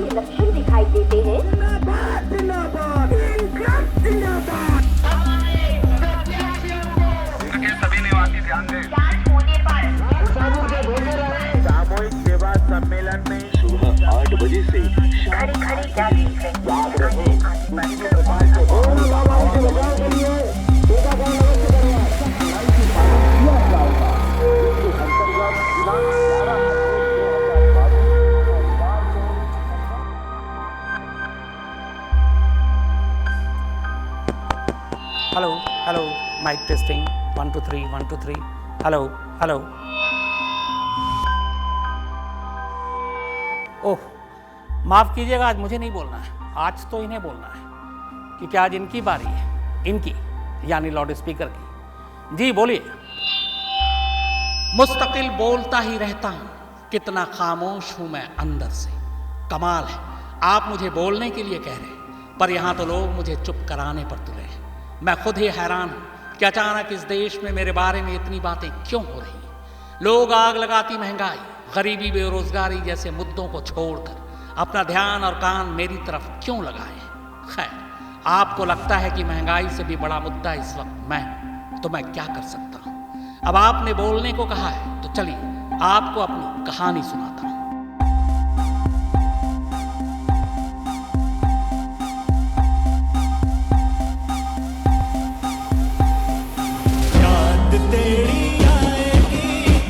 के लक्षण दिखाई देते हैं, सभी निवासी ध्यान दें। जांच होने पर सामूहिक सेवा सम्मेलन में सुबह 8 बजे से खड़ी खड़ी जाती है। Hello hello mike testing 1 2 3 1 2 3 hello hello. ओह माफ़ कीजिएगा, आज मुझे नहीं बोलना है, आज तो इन्हें बोलना है क्योंकि आज इनकी बारी है, इनकी यानी लाउड स्पीकर की। जी बोलिए। मुस्तकिल बोलता ही रहता हूँ, कितना खामोश हूँ मैं अंदर से। कमाल है, आप मुझे बोलने के लिए कह रहे हैं पर यहाँ तो लोग मुझे चुप कराने पर तुले हैं। मैं खुद ही हैरान हूँ कि अचानक इस देश में मेरे बारे में इतनी बातें क्यों हो रही हैं। लोग आग लगाती महंगाई, गरीबी, बेरोजगारी जैसे मुद्दों को छोड़कर अपना ध्यान और कान मेरी तरफ क्यों लगाए हैं। खैर, आपको लगता है कि महंगाई से भी बड़ा मुद्दा इस वक्त मैं हूं, तो मैं क्या कर सकता हूं। अब आपने बोलने को कहा है तो चलिए आपको अपनी कहानी सुनाता हूं। तेरी आएगी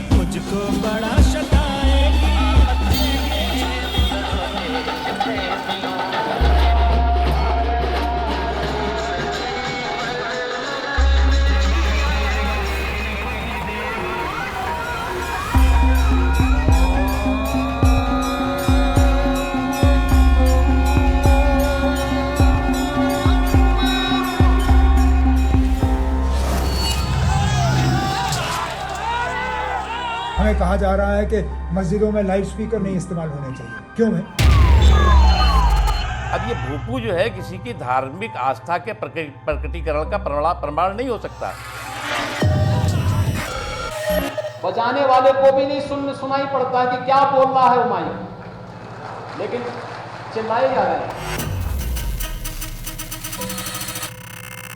मुझको बड़ा सताएगी। हमें कहा जा रहा है कि मस्जिदों में लाउड स्पीकर नहीं इस्तेमाल होने चाहिए, क्यों है? अब ये भूपू जो है किसी की धार्मिक आस्था के प्रकटीकरण का प्रमाण नहीं हो सकता। बजाने वाले को भी नहीं सुनाई पड़ता है कि क्या बोल रहा है वो माइक, लेकिन चिल्लाए जा रहे हैं।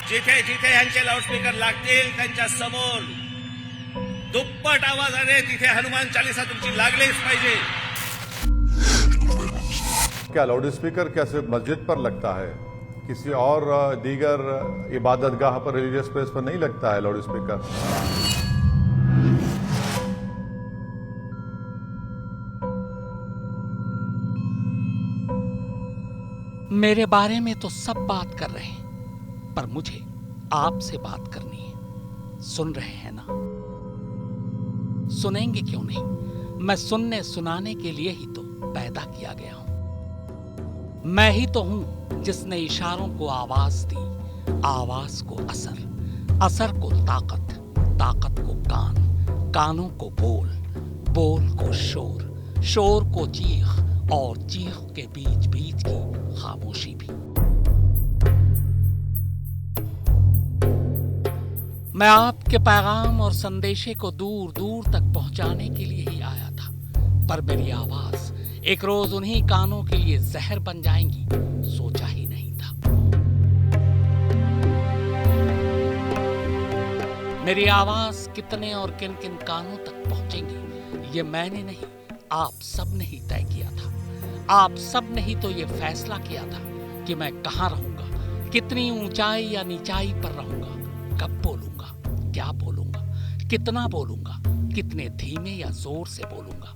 जिथे जिथे यांचे लाऊडस्पीकर लागतील त्यांच्या समोर दुप्पट आवाजाने तिथे हनुमान चालीसा तुमची लागलीच पाहिजे। क्या लाउड स्पीकर क्या सिर्फ मस्जिद पर लगता है? किसी और दीगर इबादतगाह पर, रिलीजियस प्लेस पर नहीं लगता है लाउड स्पीकर? मेरे बारे में तो सब बात कर रहे हैं पर मुझे आपसे बात करनी है। सुन रहे हैं ना? सुनेंगे क्यों नहीं? मैं सुनने सुनाने के लिए ही तो पैदा किया गया हूं। मैं ही तो हूं जिसने इशारों को आवाज दी, आवाज को असर, असर को ताकत, ताकत को कान, कानों को बोल, बोल को शोर, शोर को चीख और चीख के बीच बीच की खामोशी भी। मैं आपके पैगाम और संदेशे को दूर दूर तक पहुंचाने के लिए ही आया था, पर मेरी आवाज एक रोज उन्हीं कानों के लिए जहर बन जाएंगी, सोचा ही नहीं था। मेरी आवाज कितने और किन किन कानों तक पहुंचेंगी, ये मैंने नहीं, आप सब ने ही तय किया था। आप सब ने ही तो ये फैसला किया था कि मैं कहां रहूंगा, कितनी ऊंचाई या नीचाई पर रहूंगा, कब बोलूंगा, क्या बोलूंगा, कितना बोलूंगा, कितने धीमे या जोर से बोलूंगा।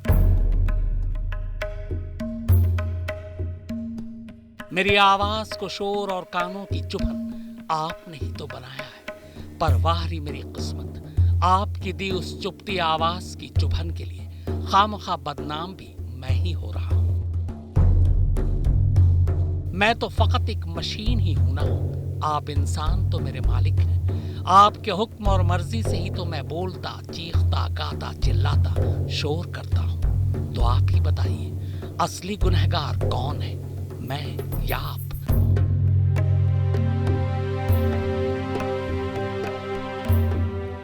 मेरी आवाज को शोर और कानों की चुभन आपने ही तो बनाया है, पर वाहरी मेरी किस्मत, आपकी दी उस चुपती आवाज की चुभन के लिए खामखा बदनाम भी मैं ही हो रहा हूं। मैं तो फकत एक मशीन ही हूं ना, आप इंसान तो मेरे मालिक हैं। आपके हुक्म और मर्जी से ही तो मैं बोलता, चीखता, गाता, चिल्लाता, शोर करता हूं। तो आप ही बताइए, असली गुनहगार कौन है, मैं या आप?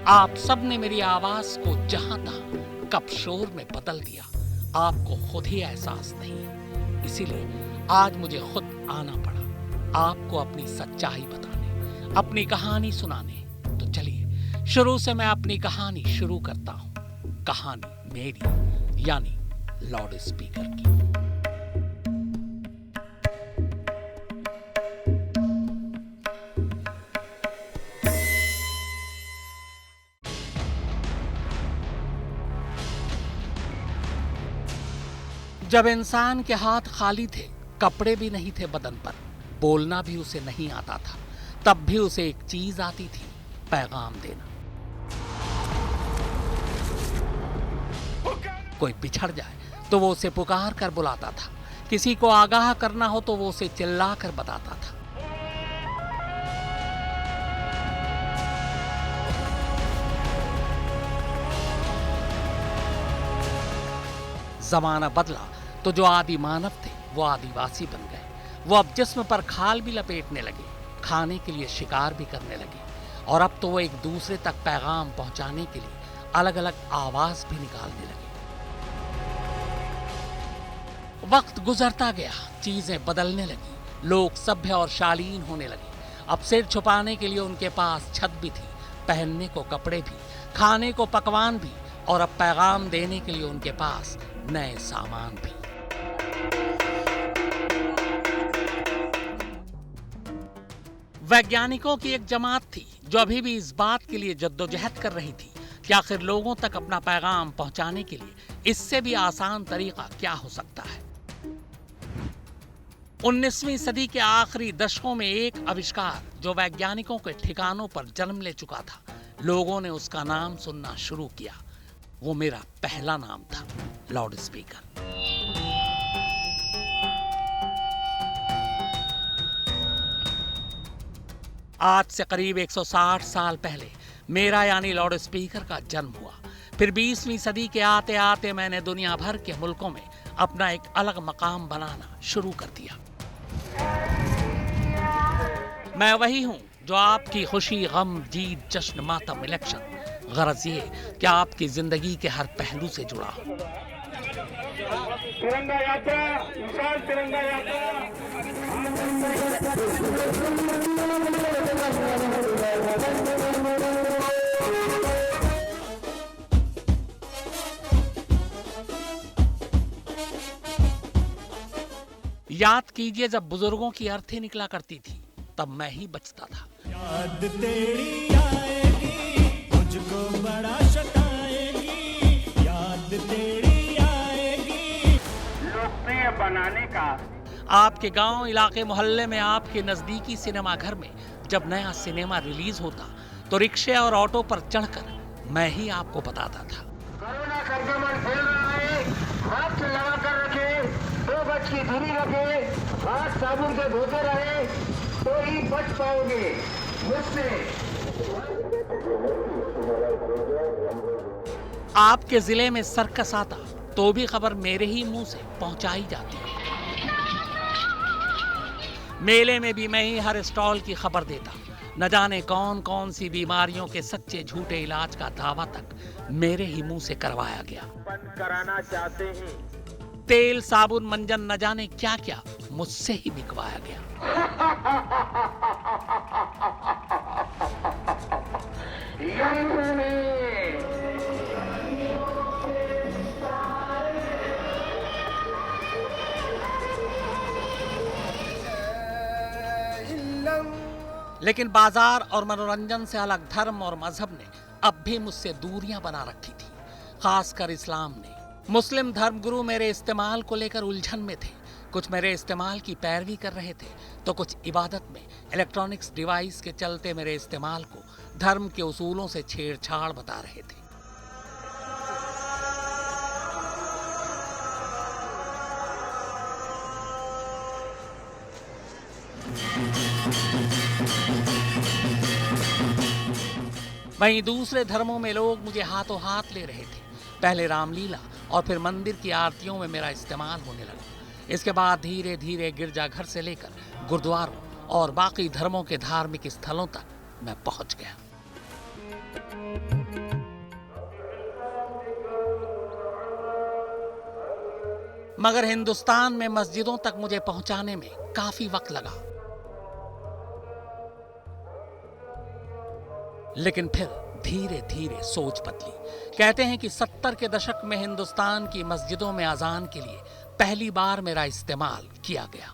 आप सब ने मेरी आवाज को जहां तहां कब शोर में बदल दिया, आपको खुद ही एहसास नहीं है। इसीलिए आज मुझे खुद आना पड़ा आपको अपनी सच्चाई बताने, अपनी कहानी सुनाने। तो चलिए शुरू से मैं अपनी कहानी शुरू करता हूं। कहानी मेरी यानी लाउड स्पीकर की। जब इंसान के हाथ खाली थे, कपड़े भी नहीं थे बदन पर, बोलना भी उसे नहीं आता था, तब भी उसे एक चीज आती थी, पैगाम देना। कोई बिछड़ जाए तो वो उसे पुकार कर बुलाता था, किसी को आगाह करना हो तो वो उसे चिल्ला कर बताता था। जमाना बदला तो जो आदि मानव थे वो आदिवासी बन गए। वो अब जिस्म पर खाल भी लपेटने लगे, खाने के लिए शिकार भी करने लगे, और अब तो वो एक दूसरे तक पैगाम पहुंचाने के लिए अलग अलग आवाज भी निकालने लगे। वक्त गुजरता गया, चीजें बदलने लगी, लोग सभ्य और शालीन होने लगे। अब सिर छुपाने के लिए उनके पास छत भी थी, पहनने को कपड़े भी, खाने को पकवान भी, और अब पैगाम देने के लिए उनके पास नए सामान भी। वैज्ञानिकों की एक जमात थी जो अभी भी इस बात के लिए जद्दोजहद कर रही थी कि आखिर लोगों तक अपना पैगाम पहुंचाने के लिए इससे भी आसान तरीका क्या हो सकता है। 19वीं सदी के आखिरी दशकों में एक आविष्कार जो वैज्ञानिकों के ठिकानों पर जन्म ले चुका था, लोगों ने उसका नाम सुनना शुरू किया। वो मेरा पहला नाम था, लाउड स्पीकर। आज से करीब 160 साल पहले मेरा यानी लाउड स्पीकर का जन्म हुआ। फिर 20वीं सदी के आते आते मैंने दुनिया भर के मुल्कों में अपना एक अलग मकाम बनाना शुरू कर दिया। मैं वही हूं जो आपकी खुशी, गम, जीत, जश्न, मातम, इलेक्शन, गरज ये कि आपकी जिंदगी के हर पहलू से जुड़ा हूं। तिरंगा यात्रा, विशाल तिरंगा यात्रा। याद कीजिए जब बुजुर्गों की अर्थी निकला करती थी तब मैं ही बचता था। याद तेरी आएगी, मुझको बड़ा सताएगी, याद तेरी आएगी। लोकप्रिय बनाने का आपके गांव, इलाके, मोहल्ले में आपके नजदीकी सिनेमा घर में जब नया सिनेमा रिलीज होता तो रिक्शे और ऑटो पर चढ़कर मैं ही आपको बताता था। कोरोना संक्रमण फैल रहा है, हाथ लगा कर रखे, 2 गज की दूरी रखे, हाथ साबुन से धोते रहे तो ही बच पाओगे मुझसे। आपके जिले में सर्कस आता तो भी खबर मेरे ही मुंह से पहुंचाई जाती। मेले में भी मैं ही हर स्टॉल की खबर देता। न जाने कौन कौन सी बीमारियों के सच्चे झूठे इलाज का दावा तक मेरे ही मुंह से करवाया गया। बंद कराना चाहते हैं। तेल, साबुन, मंजन, न जाने क्या क्या मुझसे ही बिकवाया गया। लेकिन बाजार और मनोरंजन से अलग धर्म और मजहब ने अब भी मुझसे दूरियां बना रखी थी, खासकर इस्लाम ने। मुस्लिम धर्मगुरु मेरे इस्तेमाल को लेकर उलझन में थे। कुछ मेरे इस्तेमाल की पैरवी कर रहे थे तो कुछ इबादत में इलेक्ट्रॉनिक्स डिवाइस के चलते मेरे इस्तेमाल को धर्म के उसूलों से छेड़छाड़ बता रहे थे। वहीं दूसरे धर्मों में लोग मुझे हाथों हाथ ले रहे थे। पहले रामलीला और फिर मंदिर की आरतियों में मेरा इस्तेमाल होने लगा। इसके बाद धीरे धीरे गिरजाघर से लेकर गुरुद्वारों और बाकी धर्मों के धार्मिक स्थलों तक मैं पहुंच गया। मगर हिंदुस्तान में मस्जिदों तक मुझे पहुंचाने में काफी वक्त लगा। लेकिन फिर धीरे धीरे सोच बदली। कहते हैं कि 70 के दशक में हिंदुस्तान की मस्जिदों में अजान के लिए पहली बार मेरा इस्तेमाल किया गया।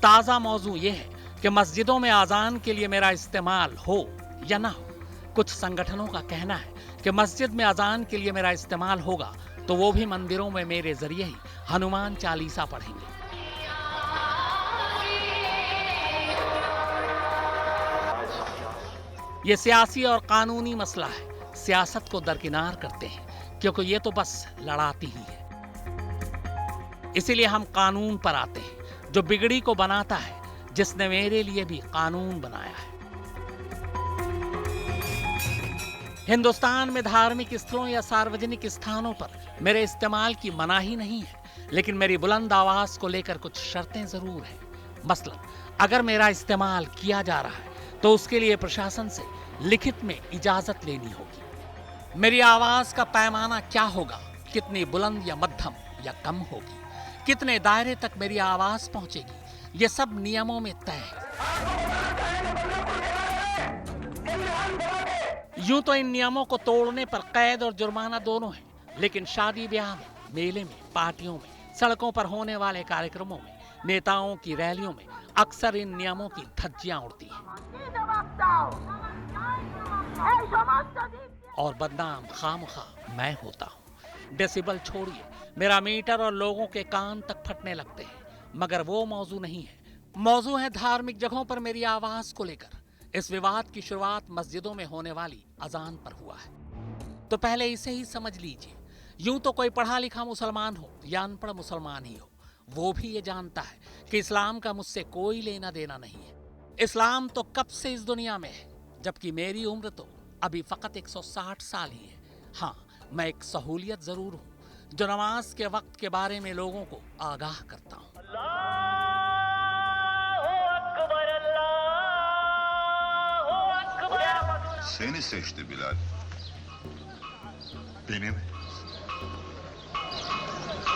ताज़ा मौजू यह है कि मस्जिदों में आज़ान के लिए मेरा इस्तेमाल हो या ना हो, कुछ संगठनों का कहना है कि मस्जिद में आज़ान के लिए मेरा इस्तेमाल होगा तो वो भी मंदिरों में मेरे जरिए ही हनुमान चालीसा पढ़ेंगे। ये सियासी और कानूनी मसला है। सियासत को दरकिनार करते हैं क्योंकि ये तो बस लड़ाती ही है। इसीलिए हम कानून पर आते हैं, जो बिगड़ी को बनाता है, जिसने मेरे लिए भी कानून बनाया है। हिंदुस्तान में धार्मिक स्थलों या सार्वजनिक स्थानों पर मेरे इस्तेमाल की मनाही नहीं है, लेकिन मेरी बुलंद आवाज को लेकर कुछ शर्तें जरूर हैं। मसलन अगर मेरा इस्तेमाल किया जा रहा है तो उसके लिए प्रशासन से लिखित में इजाजत लेनी होगी। मेरी आवाज का पैमाना क्या होगा, कितनी बुलंद या मध्यम या कम होगी, कितने दायरे तक मेरी आवाज पहुंचेगी, ये सब नियमों में तय है। यूं तो इन नियमों को तोड़ने पर कैद और जुर्माना दोनों है, लेकिन शादी ब्याह में, मेले में, पार्टियों में, सड़कों पर होने वाले कार्यक्रमों में, नेताओं की रैलियों में अक्सर इन नियमों की धज्जियां उड़ती हैं और बदनाम खामखा मैं होता हूं। डेसिबल छोड़िए, मेरा मीटर और लोगों के कान तक फटने लगते हैं, मगर वो मौजू नहीं है। मौजू है धार्मिक जगहों पर मेरी आवाज को लेकर। इस विवाद की शुरुआत मस्जिदों में होने वाली अजान पर हुआ है। तो पहले इसे ही समझ लीजिए। यूं तो कोई पढ़ा लिखा मुसलमान हो या अनपढ़ मुसलमान ही हो, वो भी ये जानता है कि इस्लाम का मुझसे कोई लेना देना नहीं है। इस्लाम तो कब से इस दुनिया में है, जबकि मेरी उम्र तो अभी फकत 160 साल ही है। हाँ, मैं एक सहूलियत जरूर हूँ, जो नमाज के वक्त के बारे में लोगों को आगाह करता हूँ। Seni seçti Bilal. Beni mi?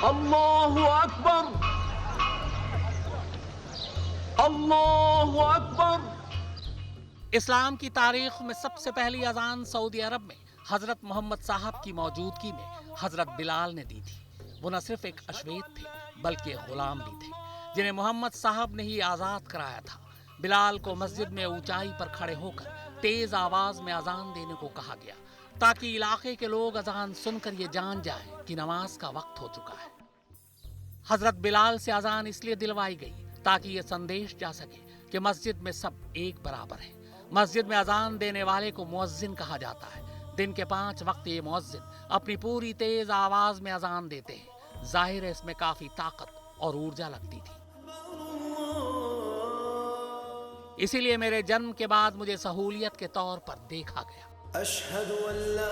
Allahu Akbar! Allahu Akbar! इस्लाम की तारीख में सबसे पहली अजान सऊदी अरब में हजरत मोहम्मद साहब की मौजूदगी में हजरत बिलाल ने दी थी। वो न सिर्फ एक अश्वेत थे, बल्कि गुलाम भी थे, जिन्हें मोहम्मद साहब ने ही आजाद कराया था। बिलाल को मस्जिद में ऊंचाई पर खड़े होकर तेज आवाज में अजान देने को कहा गया, ताकि इलाके के लोग अजान सुनकर ये जान जाएं कि नमाज का वक्त हो चुका है। हजरत बिलाल से अजान इसलिए दिलवाई गई ताकि ये संदेश जा सके कि मस्जिद में सब एक बराबर है। मस्जिद में अजान देने वाले को मुअज्जिन कहा जाता है। दिन के 5 वक्त ये मुअज्जिन अपनी पूरी तेज आवाज में अजान देते हैं। जाहिर है इसमें काफी ताकत और ऊर्जा लगती थी। इसीलिए मेरे जन्म के बाद मुझे सहूलियत के तौर पर देखा गया। अशहदु अल्ला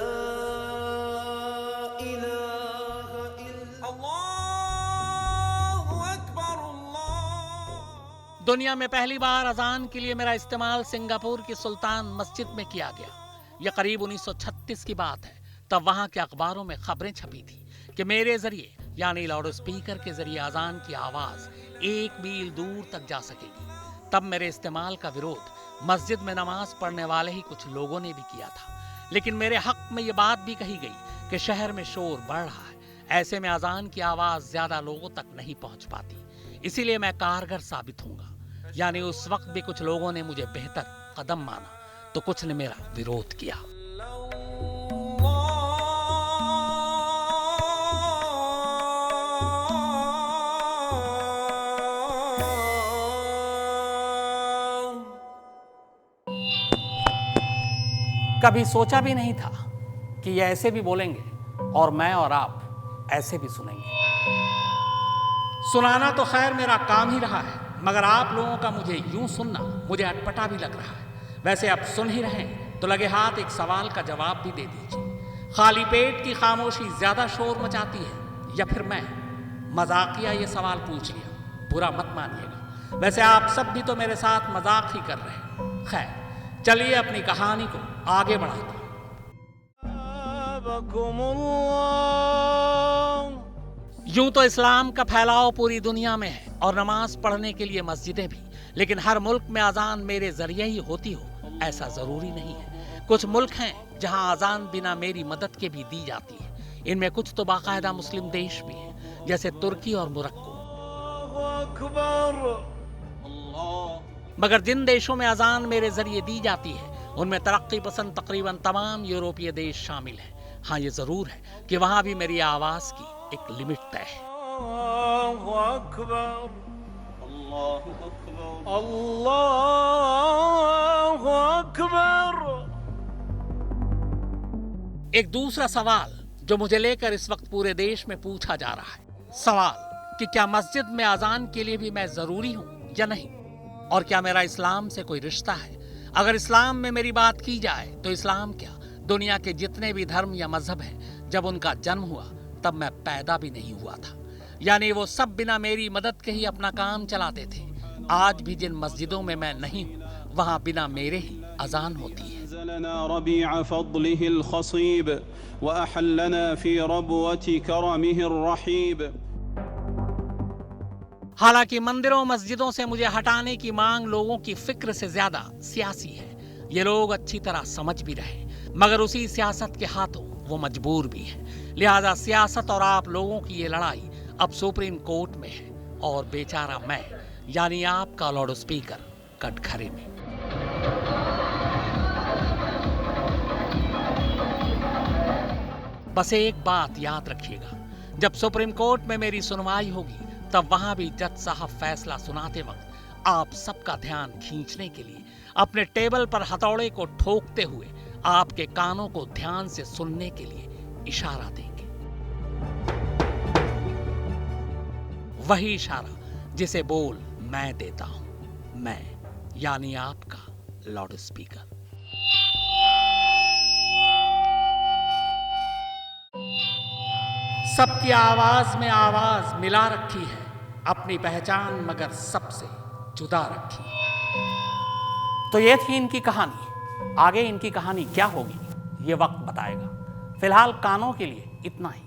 इलाहा इल्लल्लाहु अकबर अल्लाह। दुनिया में पहली बार अजान के लिए मेरा इस्तेमाल सिंगापुर की सुल्तान मस्जिद में किया गया। यह करीब 1936 की बात है। तब वहां के अखबारों में खबरें छपी थी कि मेरे जरिए यानी लाउड स्पीकर के जरिए अजान की आवाज 1 मील दूर तक जा सकेगी। तब मेरे इस्तेमाल का विरोध मस्जिद में नमाज पढ़ने वाले ही कुछ लोगों ने भी किया था। लेकिन मेरे हक में ये बात भी कही गई कि शहर में शोर बढ़ रहा है, ऐसे में अजान की आवाज ज्यादा लोगों तक नहीं पहुंच पाती, इसीलिए मैं कारगर साबित होऊंगा। यानी उस वक्त भी कुछ लोगों ने मुझे बेहतर कदम माना तो कुछ ने मेरा विरोध किया। कभी सोचा भी नहीं था कि ये ऐसे भी बोलेंगे और मैं और आप ऐसे भी सुनेंगे। सुनाना तो खैर मेरा काम ही रहा है, मगर आप लोगों का मुझे यूं सुनना मुझे अटपटा भी लग रहा है। वैसे अब सुन ही रहे हैं तो लगे हाथ एक सवाल का जवाब भी दे दीजिए। खाली पेट की खामोशी ज्यादा शोर मचाती है या फिर मैं? मजाकिया ये सवाल पूछ लिया, बुरा मत मानिएगा। वैसे आप सब भी तो मेरे साथ मजाक ही कर रहे हैं। खैर चलिए अपनी कहानी को आगे बढ़ाते हैं। यूं तो इस्लाम का फैलाव पूरी दुनिया में है और नमाज पढ़ने के लिए मस्जिदें भी, लेकिन हर मुल्क में अजान मेरे जरिए ही होती हो ऐसा जरूरी नहीं है। कुछ मुल्क हैं जहां अजान बिना मेरी मदद के भी दी जाती है। इनमें कुछ तो बाकायदा मुस्लिम देश भी हैं, जैसे तुर्की और मोरक्को। मगर जिन देशों में अजान मेरे जरिए दी जाती है उनमें तरक्की पसंद तकरीबन तमाम यूरोपीय देश शामिल हैं। हाँ, ये जरूर है कि वहां भी मेरी आवाज की एक लिमिट तय है। एक दूसरा सवाल जो मुझे लेकर इस वक्त पूरे देश में पूछा जा रहा है, सवाल कि क्या मस्जिद में अजान के लिए भी मैं जरूरी हूं या नहीं, और क्या मेरा इस्लाम से कोई रिश्ता है। अगर इस्लाम में मेरी बात की जाए तो इस्लाम क्या, दुनिया के जितने भी धर्म या मजहब हैं, जब उनका जन्म हुआ तब मैं पैदा भी नहीं हुआ था। यानी वो सब बिना मेरी मदद के ही अपना काम चलाते थे। आज भी जिन मस्जिदों में मैं नहीं हूँ वहाँ बिना मेरे ही अजान होती है। हालांकि मंदिरों मस्जिदों से मुझे हटाने की मांग लोगों की फिक्र से ज्यादा सियासी है। ये लोग अच्छी तरह समझ भी रहे, मगर उसी सियासत के हाथों वो मजबूर भी है। लिहाजा सियासत और आप लोगों की ये लड़ाई अब सुप्रीम कोर्ट में है और बेचारा मैं, यानी आपका लाउड स्पीकर, कटघरे में। बस एक बात याद रखिएगा, जब सुप्रीम कोर्ट में मेरी सुनवाई होगी तब वहां भी जज साहब फैसला सुनाते वक्त आप सबका ध्यान खींचने के लिए अपने टेबल पर हथौड़े को ठोकते हुए आपके कानों को ध्यान से सुनने के लिए इशारा देंगे। वही इशारा जिसे बोल मैं देता हूं, मैं यानी आपका लाउड स्पीकर। सबकी आवाज में आवाज मिला रखी है, अपनी पहचान मगर सबसे जुदा रखी है। तो ये थी इनकी कहानी। आगे इनकी कहानी क्या होगी ये वक्त बताएगा। फिलहाल कानों के लिए इतना ही।